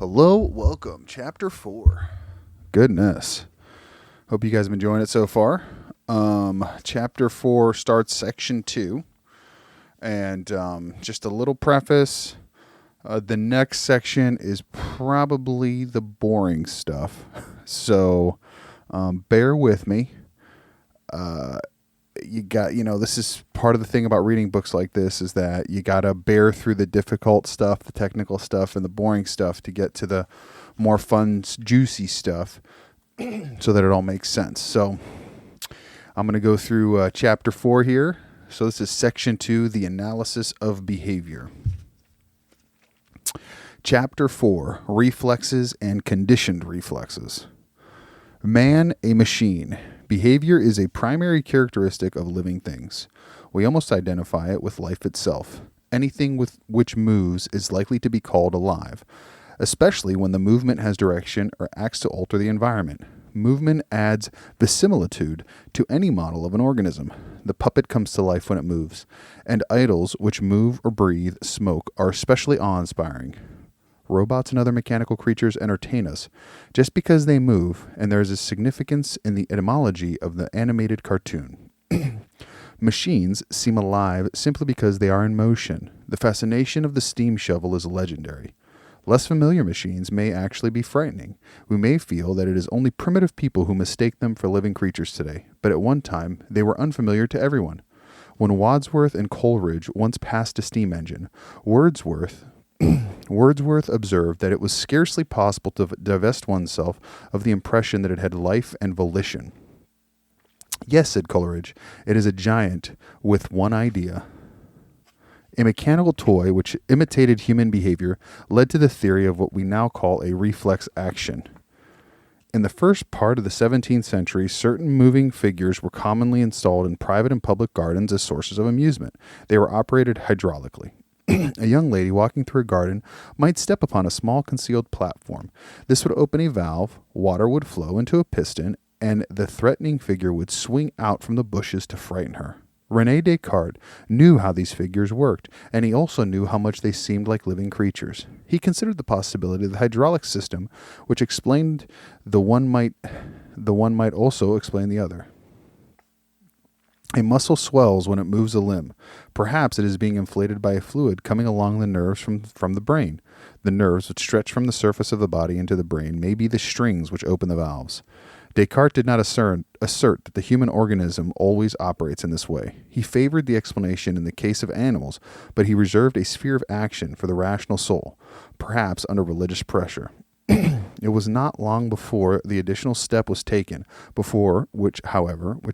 Hello, welcome, Chapter 4. Goodness. Hope you guys have been enjoying it so far. Chapter 4 starts Section 2. And just a little preface. The next section is probably the boring stuff. So bear with me. This is part of the thing about reading books like this is that you got to bear through the difficult stuff, the technical stuff, and the boring stuff to get to the more fun, juicy stuff so that it all makes sense. So I'm going to go through Chapter 4 here. So this is Section 2, the analysis of behavior. Chapter 4, reflexes and conditioned reflexes. Man, a machine. Behavior is a primary characteristic of living things. We almost identify it with life itself. Anything with which moves is likely to be called alive, especially when the movement has direction or acts to alter the environment. Movement adds verisimilitude to any model of an organism. The puppet comes to life when it moves, and idols which move or breathe smoke are especially awe-inspiring. Robots and other mechanical creatures entertain us just because they move, and there is a significance in the etymology of the animated cartoon. Machines seem alive simply because they are in motion. The fascination of the steam shovel is legendary. Less familiar machines may actually be frightening. We may feel that it is only primitive people who mistake them for living creatures today, but at one time they were unfamiliar to everyone. When Wadsworth and Coleridge once passed a steam engine, Wordsworth observed that it was scarcely possible to divest oneself of the impression that it had life and volition. Yes, said Coleridge, it is a giant with one idea. A mechanical toy which imitated human behavior led to the theory of what we now call a reflex action. In the first part of the 17th century, certain moving figures were commonly installed in private and public gardens as sources of amusement. They were operated hydraulically. A young lady walking through a garden might step upon a small concealed platform. This would open a valve, water would flow into a piston, and the threatening figure would swing out from the bushes to frighten her. René Descartes knew how these figures worked, and he also knew how much they seemed like living creatures. He considered the possibility of the hydraulic system, which explained the one might also explain the other. A muscle swells when it moves a limb. Perhaps it is being inflated by a fluid coming along the nerves from the brain. The nerves which stretch from the surface of the body into the brain may be the strings which open the valves. Descartes did not assert that the human organism always operates in this way. He favored the explanation in the case of animals, but he reserved a sphere of action for the rational soul, perhaps under religious pressure. It was not long before the additional step was taken, which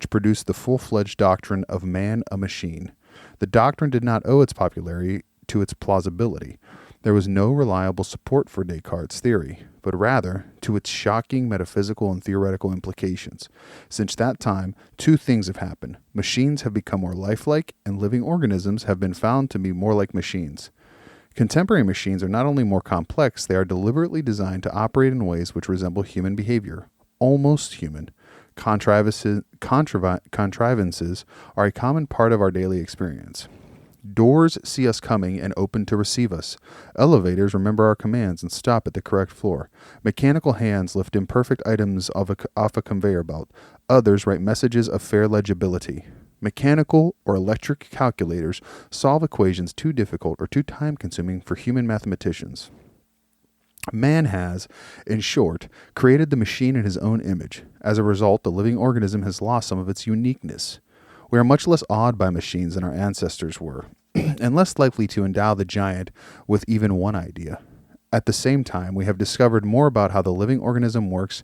produced the full-fledged doctrine of man a machine. The doctrine did not owe its popularity to its plausibility. There was no reliable support for Descartes' theory, but rather to its shocking metaphysical and theoretical implications. Since that time, two things have happened. Machines have become more lifelike, and living organisms have been found to be more like machines. Contemporary machines are not only more complex, they are deliberately designed to operate in ways which resemble human behavior. Almost human. Contrivances are a common part of our daily experience. Doors see us coming and open to receive us. Elevators remember our commands and stop at the correct floor. Mechanical hands lift imperfect items off a conveyor belt. Others write messages of fair legibility. Mechanical or electric calculators solve equations too difficult or too time-consuming for human mathematicians. Man has, in short, created the machine in his own image. As a result, the living organism has lost some of its uniqueness. We are much less awed by machines than our ancestors were, and less likely to endow the giant with even one idea. At the same time, we have discovered more about how the living organism works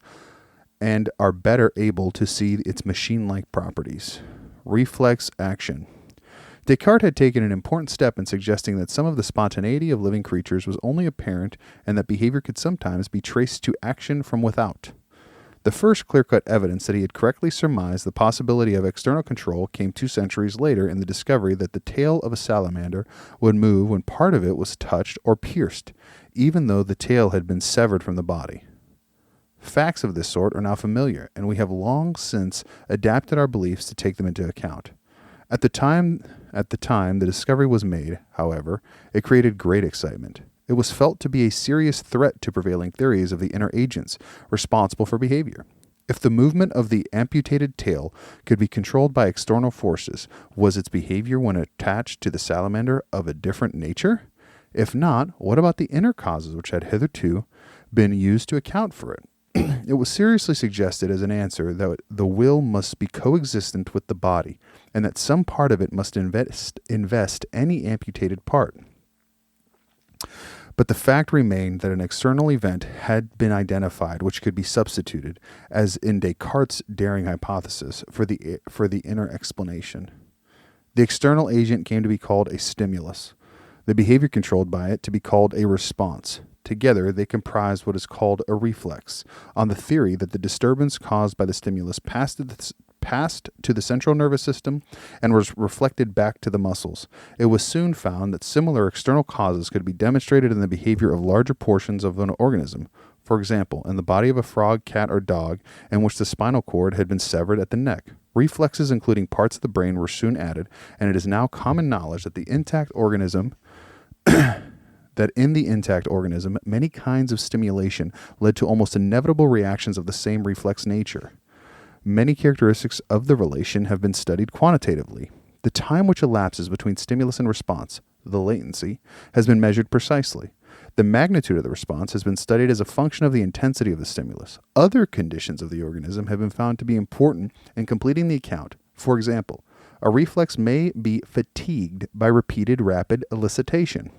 and are better able to see its machine-like properties. Reflex action. Descartes had taken an important step in suggesting that some of the spontaneity of living creatures was only apparent and that behavior could sometimes be traced to action from without. The first clear-cut evidence that he had correctly surmised the possibility of external control came 2 centuries later in the discovery that the tail of a salamander would move when part of it was touched or pierced, even though the tail had been severed from the body. Facts of this sort are now familiar, and we have long since adapted our beliefs to take them into account. At the time the discovery was made, however, it created great excitement. It was felt to be a serious threat to prevailing theories of the inner agents responsible for behavior. If the movement of the amputated tail could be controlled by external forces, was its behavior when attached to the salamander of a different nature? If not, what about the inner causes which had hitherto been used to account for it? It was seriously suggested as an answer that the will must be coexistent with the body, and that some part of it must invest any amputated part. But the fact remained that an external event had been identified which could be substituted, as in Descartes' daring hypothesis, for the inner explanation. The external agent came to be called a stimulus, the behavior controlled by it to be called a response. Together, they comprise what is called a reflex, on the theory that the disturbance caused by the stimulus passed to the central nervous system and was reflected back to the muscles. It was soon found that similar external causes could be demonstrated in the behavior of larger portions of an organism. For example, in the body of a frog, cat, or dog, in which the spinal cord had been severed at the neck. Reflexes including parts of the brain were soon added, and it is now common knowledge that in the intact organism, many kinds of stimulation led to almost inevitable reactions of the same reflex nature. Many characteristics of the relation have been studied quantitatively. The time which elapses between stimulus and response, the latency, has been measured precisely. The magnitude of the response has been studied as a function of the intensity of the stimulus. Other conditions of the organism have been found to be important in completing the account. For example, a reflex may be fatigued by repeated rapid elicitation.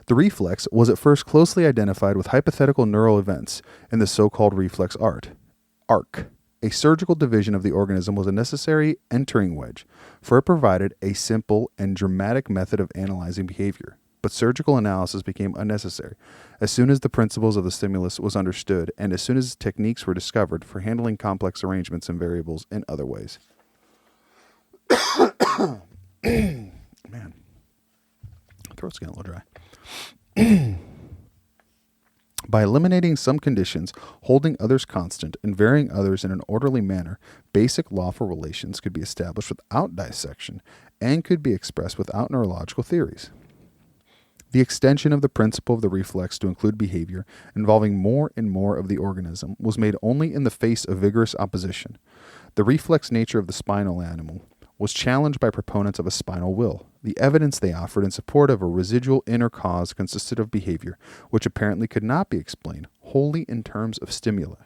The reflex was at first closely identified with hypothetical neural events in the so-called reflex arc. A surgical division of the organism was a necessary entering wedge, for it provided a simple and dramatic method of analyzing behavior. But surgical analysis became unnecessary as soon as the principles of the stimulus was understood and as soon as techniques were discovered for handling complex arrangements and variables in other ways. Man, throat's getting a little dry. By eliminating some conditions, holding others constant, and varying others in an orderly manner, basic lawful relations could be established without dissection and could be expressed without neurological theories. The extension of the principle of the reflex to include behavior involving more and more of the organism was made only in the face of vigorous opposition. The reflex nature of the spinal animal was challenged by proponents of a spinal will. The evidence they offered in support of a residual inner cause consisted of behavior, which apparently could not be explained wholly in terms of stimuli.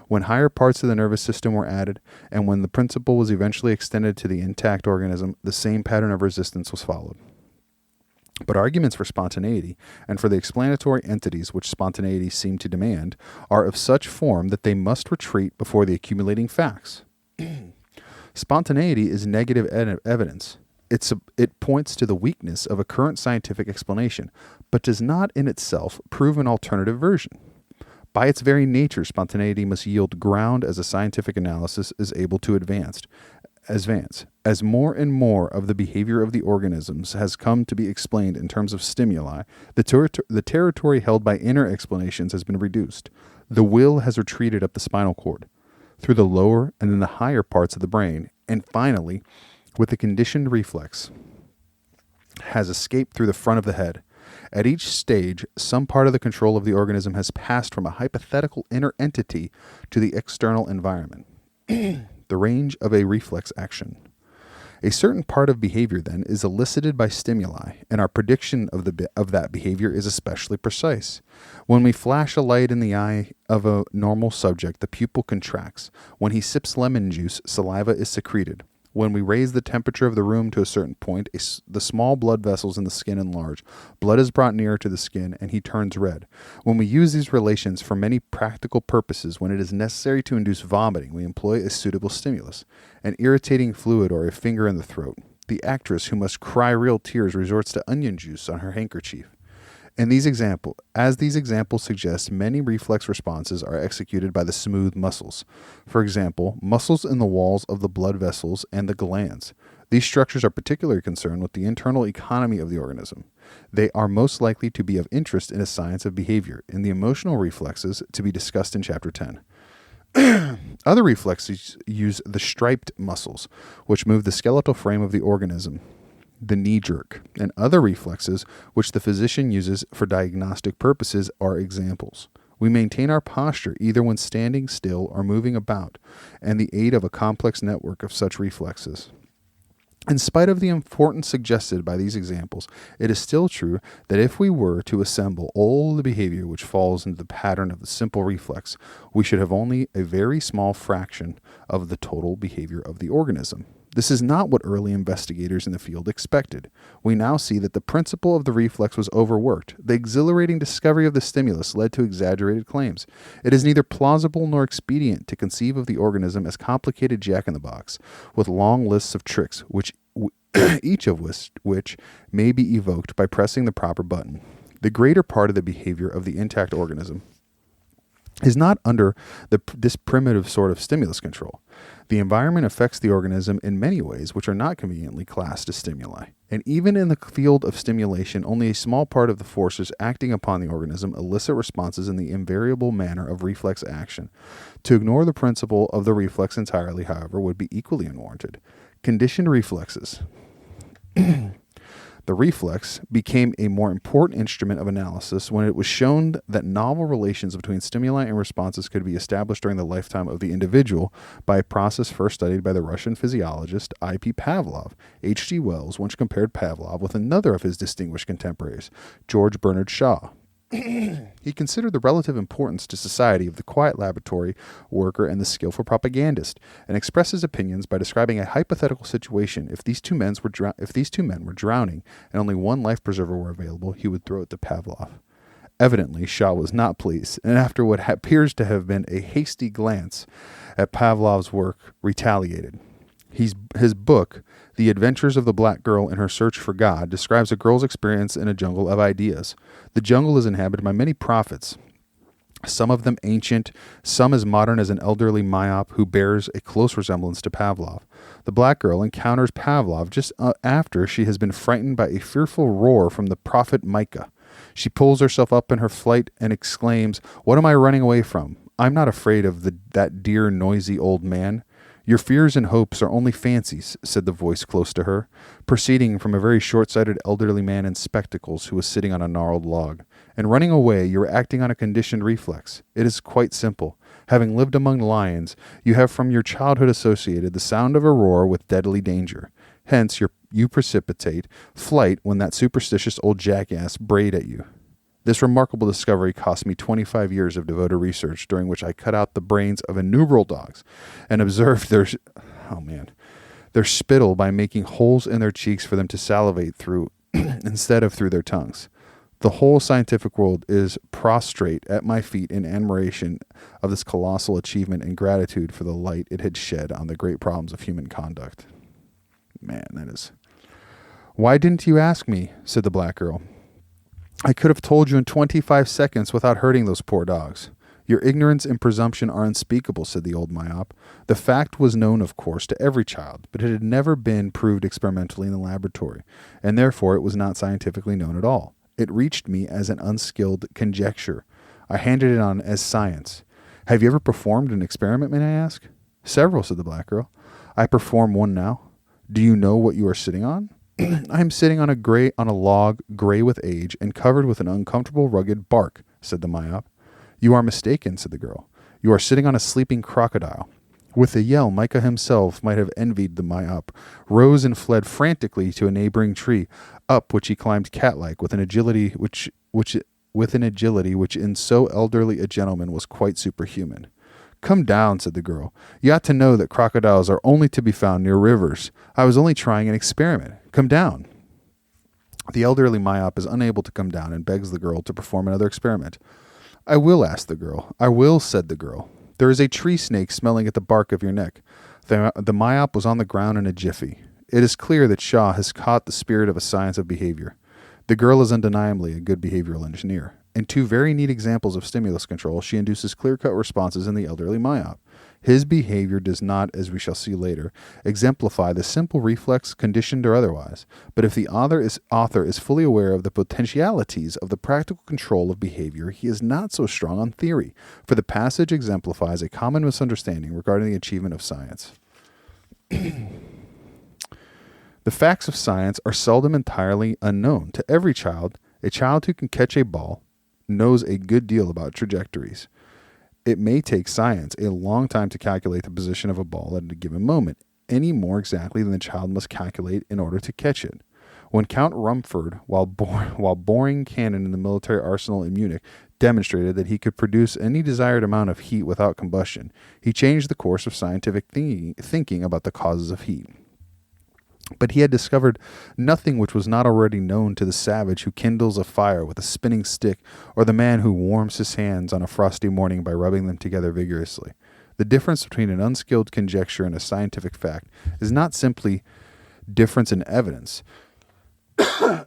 When higher parts of the nervous system were added, and when the principle was eventually extended to the intact organism, the same pattern of resistance was followed. But arguments for spontaneity, and for the explanatory entities which spontaneity seemed to demand, are of such form that they must retreat before the accumulating facts. Spontaneity is negative evidence. It points to the weakness of a current scientific explanation, but does not in itself prove an alternative version. By its very nature, spontaneity must yield ground as a scientific analysis is able to advance. As more and more of the behavior of the organisms has come to be explained in terms of stimuli, the territory held by inner explanations has been reduced. The will has retreated up the spinal cord, through the lower and then the higher parts of the brain, and finally, with the conditioned reflex, has escaped through the front of the head. At each stage, some part of the control of the organism has passed from a hypothetical inner entity to the external environment. The range of a reflex action. A certain part of behavior, then, is elicited by stimuli, and our prediction of that behavior is especially precise. When we flash a light in the eye of a normal subject, the pupil contracts. When he sips lemon juice, saliva is secreted. When we raise the temperature of the room to a certain point, the small blood vessels in the skin enlarge. Blood is brought nearer to the skin, and he turns red. When we use these relations for many practical purposes, when it is necessary to induce vomiting, we employ a suitable stimulus, an irritating fluid or a finger in the throat. The actress who must cry real tears resorts to onion juice on her handkerchief. As these examples suggest, many reflex responses are executed by the smooth muscles. For example, muscles in the walls of the blood vessels and the glands. These structures are particularly concerned with the internal economy of the organism. They are most likely to be of interest in a science of behavior, in the emotional reflexes to be discussed in Chapter 10. Other reflexes use the striped muscles, which move the skeletal frame of the organism. The knee jerk and other reflexes which the physician uses for diagnostic purposes are examples. We maintain our posture either when standing still or moving about, and the aid of a complex network of such reflexes. In spite of the importance suggested by these examples, it is still true that if we were to assemble all the behavior which falls into the pattern of the simple reflex, we should have only a very small fraction of the total behavior of the organism. This is not what early investigators in the field expected. We now see that the principle of the reflex was overworked. The exhilarating discovery of the stimulus led to exaggerated claims. It is neither plausible nor expedient to conceive of the organism as complicated jack-in-the-box, with long lists of tricks, each of which may be evoked by pressing the proper button. The greater part of the behavior of the intact organism is not under this primitive sort of stimulus control. The environment affects the organism in many ways which are not conveniently classed as stimuli. And even in the field of stimulation, only a small part of the forces acting upon the organism elicit responses in the invariable manner of reflex action. To ignore the principle of the reflex entirely, however, would be equally unwarranted. Conditioned reflexes. The reflex became a more important instrument of analysis when it was shown that novel relations between stimuli and responses could be established during the lifetime of the individual by a process first studied by the Russian physiologist I.P. Pavlov. H.G. Wells once compared Pavlov with another of his distinguished contemporaries, George Bernard Shaw. He considered the relative importance to society of the quiet laboratory worker and the skillful propagandist, and expressed his opinions by describing a hypothetical situation. If these two men were drowning and only one life preserver were available, he would throw it to Pavlov. Evidently, Shaw was not pleased, and after what appears to have been a hasty glance at Pavlov's work, retaliated. His book, The Adventures of the Black Girl in Her Search for God, describes a girl's experience in a jungle of ideas. The jungle is inhabited by many prophets, some of them ancient, some as modern as an elderly myop who bears a close resemblance to Pavlov. The black girl encounters Pavlov just after she has been frightened by a fearful roar from the prophet Micah. She pulls herself up in her flight and exclaims, "What am I running away from? I'm not afraid of that dear, noisy old man." "Your fears and hopes are only fancies," said the voice close to her, proceeding from a very short-sighted elderly man in spectacles who was sitting on a gnarled log. "In running away, you are acting on a conditioned reflex. It is quite simple. Having lived among lions, you have from your childhood associated the sound of a roar with deadly danger. Hence, you precipitate flight when that superstitious old jackass brayed at you. This remarkable discovery cost me 25 years of devoted research, during which I cut out the brains of innumerable dogs and observed their spittle by making holes in their cheeks for them to salivate through instead of through their tongues. The whole scientific world is prostrate at my feet in admiration of this colossal achievement and gratitude for the light it had shed on the great problems of human conduct." Man, that is... "Why didn't you ask me?" said the black girl. "I could have told you in 25 seconds without hurting those poor dogs." "Your ignorance and presumption are unspeakable," said the old myop. "The fact was known, of course, to every child, but it had never been proved experimentally in the laboratory, and therefore it was not scientifically known at all. It reached me as an unskilled conjecture. I handed it on as science. Have you ever performed an experiment, may I ask?" "Several," said the black girl. "I perform one now." "Do you know what you are sitting on?" "I am sitting on a log gray with age and covered with an uncomfortable rugged bark," said the myop. "You are mistaken," said the girl. "You are sitting on a sleeping crocodile." With a yell, Micah himself might have envied the myop, rose and fled frantically to a neighboring tree, up which he climbed cat-like with an agility which in so elderly a gentleman was quite superhuman. "Come down," said the girl. "You ought to know that crocodiles are only to be found near rivers. I was only trying an experiment. Come down." The elderly myop is unable to come down and begs the girl to perform another experiment. "I will," asked the girl. "I will," said the girl. "There is a tree snake smelling at the bark of your neck." The myop was on the ground in a jiffy. It is clear that Shaw has caught the spirit of a science of behavior. The girl is undeniably a good behavioral engineer. In two very neat examples of stimulus control, she induces clear-cut responses in the elderly myop. His behavior does not, as we shall see later, exemplify the simple reflex, conditioned or otherwise. But if the author is fully aware of the potentialities of the practical control of behavior, he is not so strong on theory, for the passage exemplifies a common misunderstanding regarding the achievement of science. The facts of science are seldom entirely unknown. To every child, a child who can catch a ball knows a good deal about trajectories. It may take science a long time to calculate the position of a ball at a given moment, any more exactly than the child must calculate in order to catch it. When Count Rumford, while boring cannon in the military arsenal in Munich, demonstrated that he could produce any desired amount of heat without combustion, he changed the course of scientific thinking about the causes of heat. But he had discovered nothing which was not already known to the savage who kindles a fire with a spinning stick, or the man who warms his hands on a frosty morning by rubbing them together vigorously. The difference between an unskilled conjecture and a scientific fact is not simply difference in evidence. It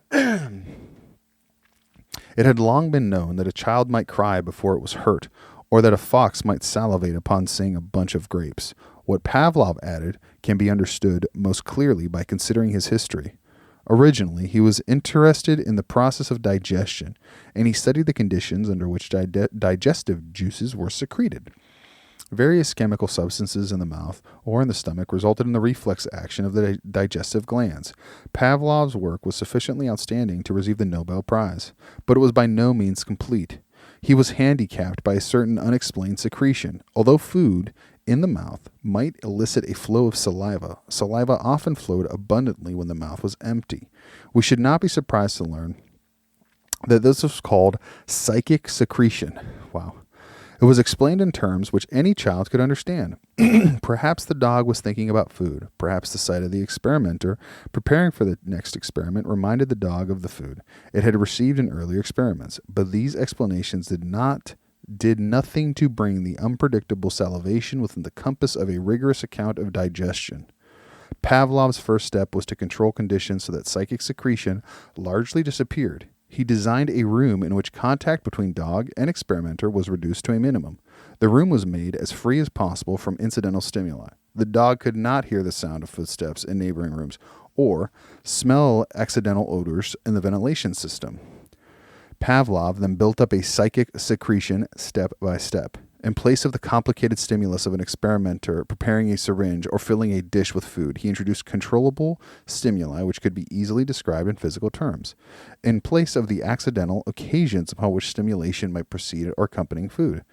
had long been known that a child might cry before it was hurt, or that a fox might salivate upon seeing a bunch of grapes. What Pavlov added can be understood most clearly by considering his history. Originally, he was interested in the process of digestion, and he studied the conditions under which digestive juices were secreted. Various chemical substances in the mouth or in the stomach resulted in the reflex action of the digestive glands. Pavlov's work was sufficiently outstanding to receive the Nobel Prize, but it was by no means complete. He was handicapped by a certain unexplained secretion. Although food in the mouth might elicit a flow of saliva, saliva often flowed abundantly when the mouth was empty. We should not be surprised to learn that this was called psychic secretion. Wow. It was explained in terms which any child could understand. Perhaps the dog was thinking about food. Perhaps the sight of the experimenter preparing for the next experiment reminded the dog of the food it had received in earlier experiments. But these explanations did nothing to bring the unpredictable salivation within the compass of a rigorous account of digestion. Pavlov's first step was to control conditions so that psychic secretion largely disappeared. He designed a room in which contact between dog and experimenter was reduced to a minimum. The room was made as free as possible from incidental stimuli. The dog could not hear the sound of footsteps in neighboring rooms or smell accidental odors in the ventilation system. Pavlov then built up a psychic secretion step by step. In place of the complicated stimulus of an experimenter preparing a syringe or filling a dish with food, he introduced controllable stimuli which could be easily described in physical terms, in place of the accidental occasions upon which stimulation might proceed or accompanying food.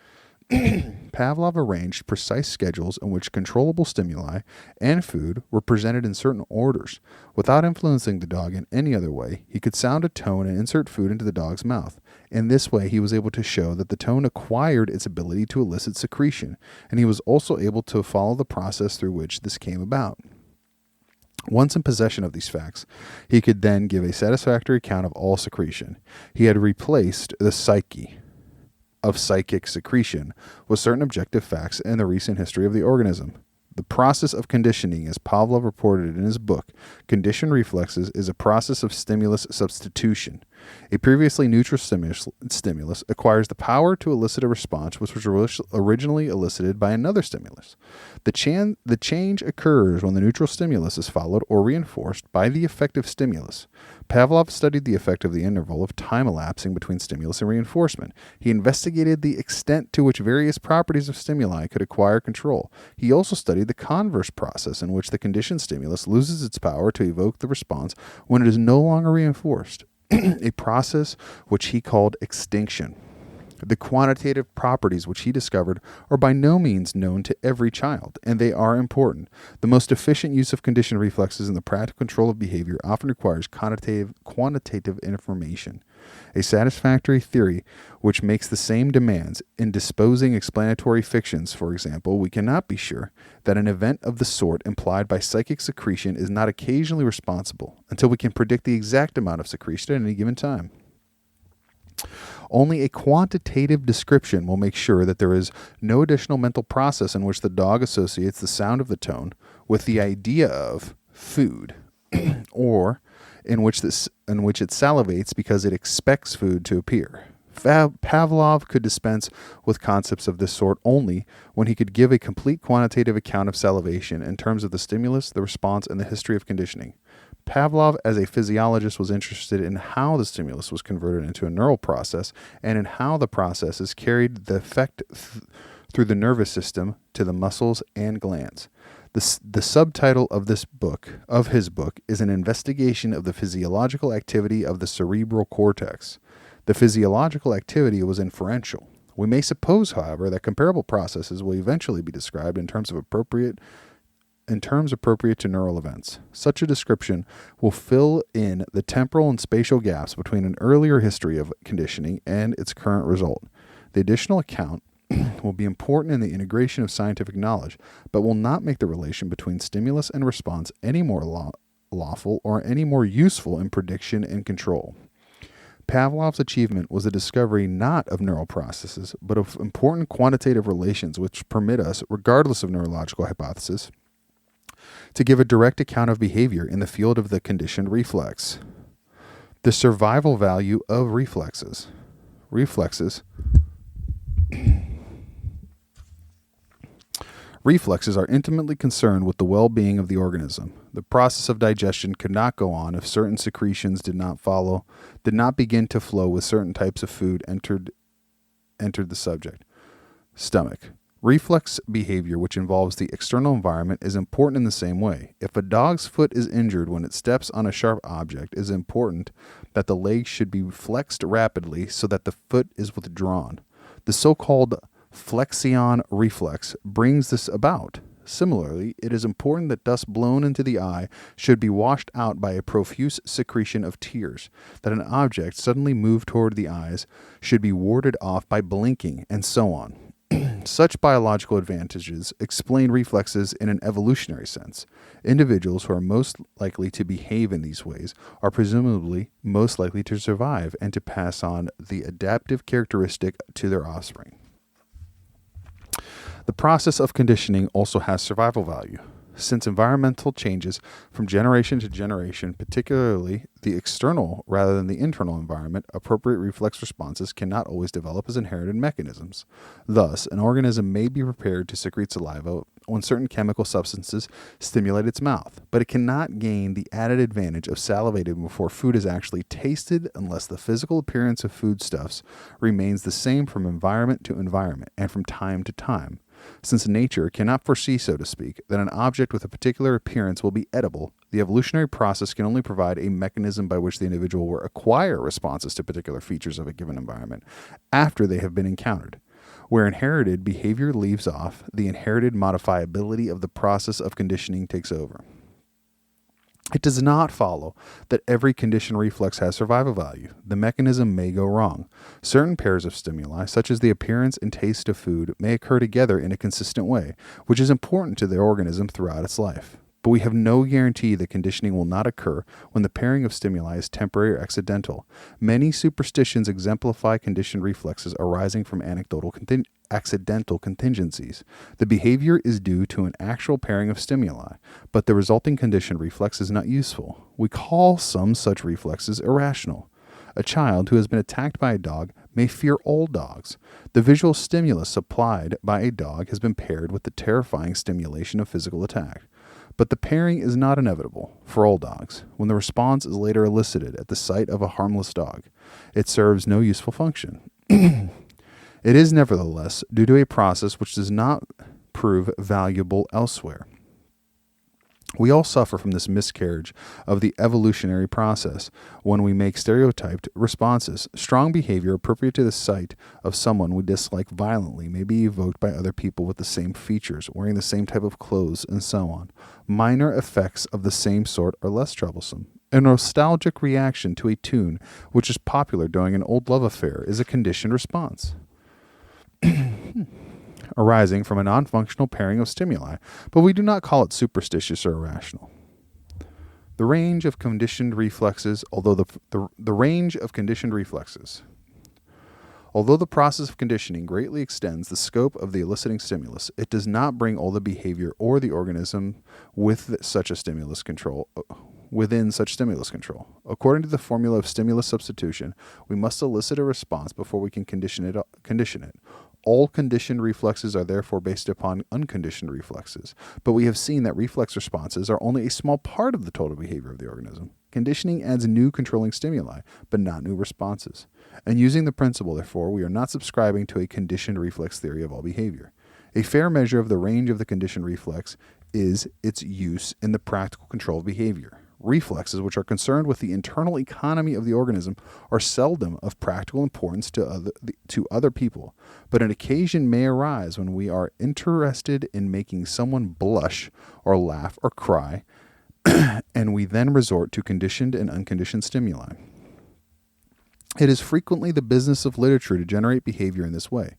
Pavlov arranged precise schedules in which controllable stimuli and food were presented in certain orders. Without influencing the dog in any other way, he could sound a tone and insert food into the dog's mouth. In this way, he was able to show that the tone acquired its ability to elicit secretion, and he was also able to follow the process through which this came about. Once in possession of these facts, he could then give a satisfactory account of all secretion. He had replaced the psyche of psychic secretion with certain objective facts in the recent history of the organism. The process of conditioning, as Pavlov reported in his book, Conditioned Reflexes, is a process of stimulus substitution. A previously neutral stimulus acquires the power to elicit a response which was originally elicited by another stimulus. The change occurs when the neutral stimulus is followed or reinforced by the effective stimulus. Pavlov studied the effect of the interval of time elapsing between stimulus and reinforcement. He investigated the extent to which various properties of stimuli could acquire control. He also studied the converse process in which the conditioned stimulus loses its power to evoke the response when it is no longer reinforced, a process which he called extinction. The quantitative properties which he discovered are by no means known to every child, and they are important. The most efficient use of conditioned reflexes in the practical control of behavior often requires quantitative information. A satisfactory theory which makes the same demands in disposing explanatory fictions, for example, we cannot be sure that an event of the sort implied by psychic secretion is not occasionally responsible until we can predict the exact amount of secretion at any given time. Only a quantitative description will make sure that there is no additional mental process in which the dog associates the sound of the tone with the idea of food, or in which it salivates because it expects food to appear. Pavlov could dispense with concepts of this sort only when he could give a complete quantitative account of salivation in terms of the stimulus, the response, and the history of conditioning. Pavlov, as a physiologist, was interested in how the stimulus was converted into a neural process and in how the process is carried the effect through the nervous system to the muscles and glands. The subtitle of his book, is an investigation of the physiological activity of the cerebral cortex. The physiological activity was inferential. We may suppose, however, that comparable processes will eventually be described in terms appropriate to neural events. Such a description will fill in the temporal and spatial gaps between an earlier history of conditioning and its current result. The additional account will be important in the integration of scientific knowledge, but will not make the relation between stimulus and response any more lawful or any more useful in prediction and control. Pavlov's achievement was the discovery not of neural processes, but of important quantitative relations which permit us, regardless of neurological hypothesis, to give a direct account of behavior in the field of the conditioned reflex. The survival value of reflexes. Reflexes are intimately concerned with the well-being of the organism. The process of digestion could not go on if certain secretions did not begin to flow with certain types of food entered the stomach. Reflex behavior, which involves the external environment, is important in the same way. If a dog's foot is injured when it steps on a sharp object, it is important that the leg should be flexed rapidly so that the foot is withdrawn. The so-called flexion reflex brings this about. Similarly, it is important that dust blown into the eye should be washed out by a profuse secretion of tears, that an object suddenly moved toward the eyes should be warded off by blinking, and so on. Such biological advantages explain reflexes in an evolutionary sense. Individuals who are most likely to behave in these ways are presumably most likely to survive and to pass on the adaptive characteristic to their offspring. The process of conditioning also has survival value. Since environmental changes from generation to generation, particularly the external rather than the internal environment, appropriate reflex responses cannot always develop as inherited mechanisms. Thus, an organism may be prepared to secrete saliva when certain chemical substances stimulate its mouth, but it cannot gain the added advantage of salivating before food is actually tasted unless the physical appearance of foodstuffs remains the same from environment to environment and from time to time. Since nature cannot foresee, so to speak, that an object with a particular appearance will be edible, the evolutionary process can only provide a mechanism by which the individual will acquire responses to particular features of a given environment after they have been encountered. Where inherited behavior leaves off, the inherited modifiability of the process of conditioning takes over. It does not follow that every conditioned reflex has survival value. The mechanism may go wrong. Certain pairs of stimuli, such as the appearance and taste of food, may occur together in a consistent way, which is important to the organism throughout its life. But we have no guarantee that conditioning will not occur when the pairing of stimuli is temporary or accidental. Many superstitions exemplify conditioned reflexes arising from accidental contingencies. The behavior is due to an actual pairing of stimuli, but the resulting conditioned reflex is not useful. We call some such reflexes irrational. A child who has been attacked by a dog may fear all dogs. The visual stimulus supplied by a dog has been paired with the terrifying stimulation of physical attack. But the pairing is not inevitable for all dogs. When the response is later elicited at the sight of a harmless dog, it serves no useful function. It is nevertheless due to a process which does not prove valuable elsewhere. We all suffer from this miscarriage of the evolutionary process when we make stereotyped responses. Strong behavior appropriate to the sight of someone we dislike violently may be evoked by other people with the same features, wearing the same type of clothes, and so on. Minor effects of the same sort are less troublesome. A nostalgic reaction to a tune which is popular during an old love affair is a conditioned response arising from a non-functional pairing of stimuli, but we do not call it superstitious or irrational. The range of conditioned reflexes, although the process of conditioning greatly extends the scope of the eliciting stimulus, it does not bring all the behavior or the organism within such stimulus control. According to the formula of stimulus substitution, we must elicit a response before we can condition it. All conditioned reflexes are therefore based upon unconditioned reflexes, but we have seen that reflex responses are only a small part of the total behavior of the organism. Conditioning adds new controlling stimuli, but not new responses. And using the principle, therefore, we are not subscribing to a conditioned reflex theory of all behavior. A fair measure of the range of the conditioned reflex is its use in the practical control of behavior. Reflexes, which are concerned with the internal economy of the organism, are seldom of practical importance to other people, but an occasion may arise when we are interested in making someone blush or laugh or cry, and we then resort to conditioned and unconditioned stimuli. It is frequently the business of literature to generate behavior in this way.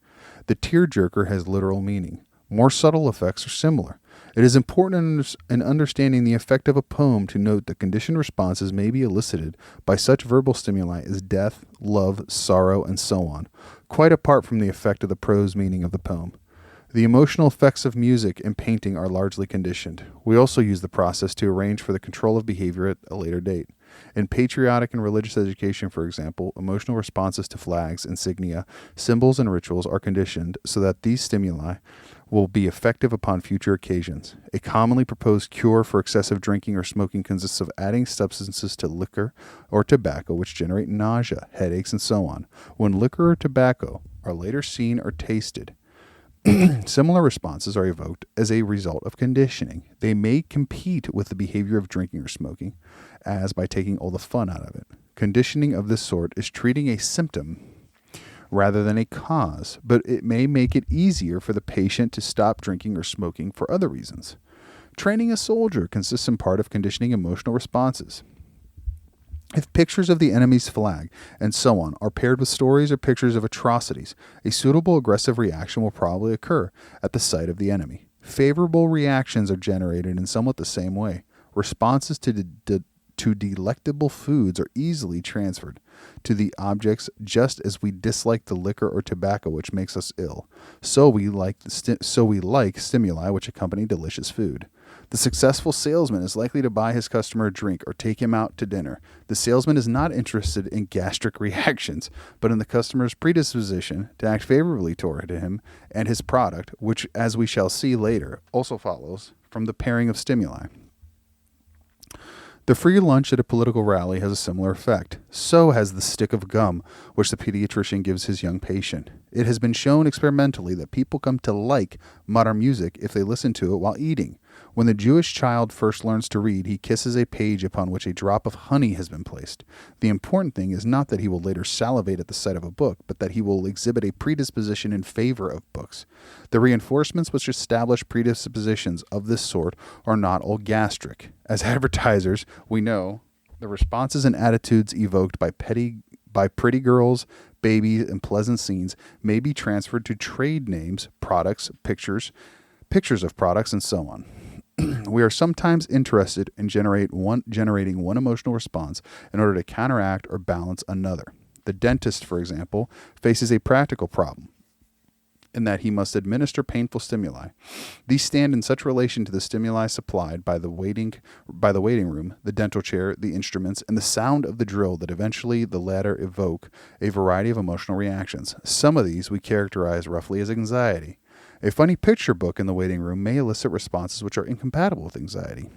The tearjerker has literal meaning. More subtle effects are similar. It is important in understanding the effect of a poem to note that conditioned responses may be elicited by such verbal stimuli as death, love, sorrow, and so on, quite apart from the effect of the prose meaning of the poem. The emotional effects of music and painting are largely conditioned. We also use the process to arrange for the control of behavior at a later date. In patriotic and religious education, for example, emotional responses to flags, insignia, symbols, and rituals are conditioned so that these stimuli will be effective upon future occasions. A commonly proposed cure for excessive drinking or smoking consists of adding substances to liquor or tobacco which generate nausea, headaches, and so on. When liquor or tobacco are later seen or tasted, similar responses are evoked as a result of conditioning. They may compete with the behavior of drinking or smoking, as by taking all the fun out of it. Conditioning of this sort is treating a symptom rather than a cause, but it may make it easier for the patient to stop drinking or smoking for other reasons. Training a soldier consists in part of conditioning emotional responses. If pictures of the enemy's flag and so on are paired with stories or pictures of atrocities, a suitable aggressive reaction will probably occur at the sight of the enemy. Favorable reactions are generated in somewhat the same way. Responses to delectable foods are easily transferred to the objects, just as we dislike the liquor or tobacco which makes us ill. So we like stimuli which accompany delicious food. The successful salesman is likely to buy his customer a drink or take him out to dinner. The salesman is not interested in gastric reactions, but in the customer's predisposition to act favorably toward him and his product, which, as we shall see later, also follows from the pairing of stimuli. The free lunch at a political rally has a similar effect. So has the stick of gum, which the pediatrician gives his young patient. It has been shown experimentally that people come to like modern music if they listen to it while eating. When the Jewish child first learns to read, he kisses a page upon which a drop of honey has been placed. The important thing is not that he will later salivate at the sight of a book, but that he will exhibit a predisposition in favor of books. The reinforcements which establish predispositions of this sort are not all gastric. As advertisers, we know the responses and attitudes evoked by pretty girls, babies, and pleasant scenes may be transferred to trade names, products, pictures of products, and so on. We are sometimes interested in generating one emotional response in order to counteract or balance another. The dentist, for example, faces a practical problem in that he must administer painful stimuli. These stand in such relation to the stimuli supplied by the waiting room, the dental chair, the instruments, and the sound of the drill that eventually the latter evoke a variety of emotional reactions. Some of these we characterize roughly as anxiety. A funny picture book in the waiting room may elicit responses which are incompatible with anxiety,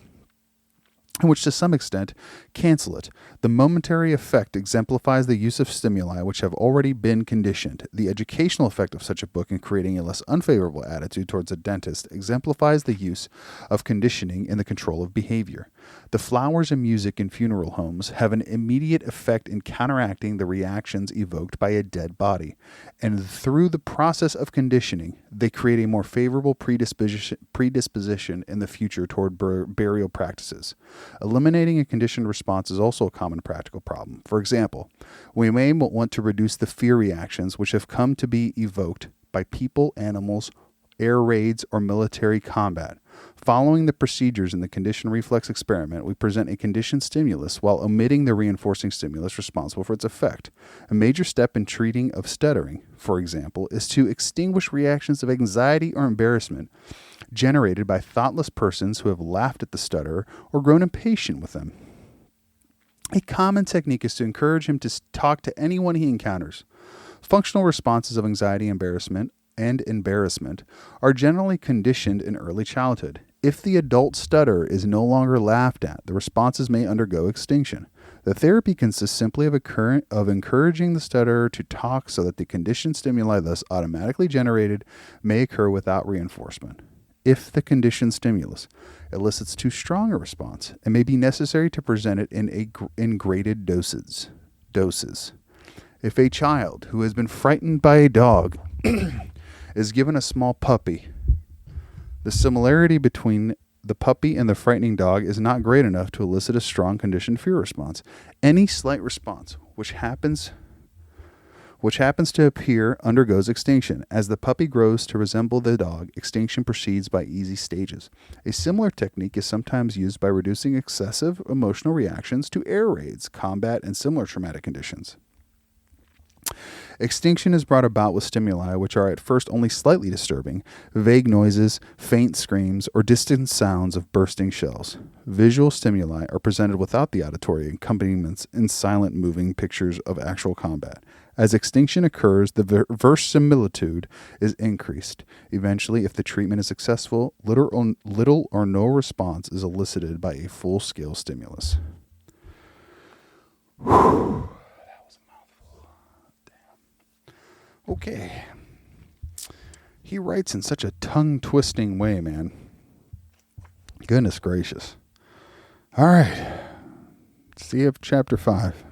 and which to some extent cancel it. The momentary effect exemplifies the use of stimuli which have already been conditioned. The educational effect of such a book in creating a less unfavorable attitude towards a dentist exemplifies the use of conditioning in the control of behavior. The flowers and music in funeral homes have an immediate effect in counteracting the reactions evoked by a dead body, and through the process of conditioning, they create a more favorable predisposition in the future toward burial practices. Eliminating a conditioned response is also a common practical problem. For example, we may want to reduce the fear reactions which have come to be evoked by people, animals, air raids, or military combat. Following the procedures in the conditioned reflex experiment, we present a conditioned stimulus while omitting the reinforcing stimulus responsible for its effect. A major step in treating of stuttering, for example, is to extinguish reactions of anxiety or embarrassment generated by thoughtless persons who have laughed at the stutterer or grown impatient with them. A common technique is to encourage him to talk to anyone he encounters. Functional responses of anxiety, embarrassment are generally conditioned in early childhood. If the adult stutterer is no longer laughed at, the responses may undergo extinction. The therapy consists simply of encouraging the stutterer to talk so that the conditioned stimuli thus automatically generated may occur without reinforcement. If the conditioned stimulus elicits too strong a response, it may be necessary to present it in graded doses. If a child who has been frightened by a dog is given a small puppy, the similarity between the puppy and the frightening dog is not great enough to elicit a strong conditioned fear response. Any slight response which happens to appear undergoes extinction. As the puppy grows to resemble the dog, extinction proceeds by easy stages. A similar technique is sometimes used by reducing excessive emotional reactions to air raids, combat, and similar traumatic conditions. Extinction is brought about with stimuli which are at first only slightly disturbing, vague noises, faint screams, or distant sounds of bursting shells. Visual stimuli are presented without the auditory accompaniments in silent moving pictures of actual combat. As extinction occurs, the verisimilitude is increased. Eventually, if the treatment is successful, little or no response is elicited by a full-scale stimulus. Whew. Okay. He writes in such a tongue-twisting way, man. Goodness gracious. All right. See you at chapter 5.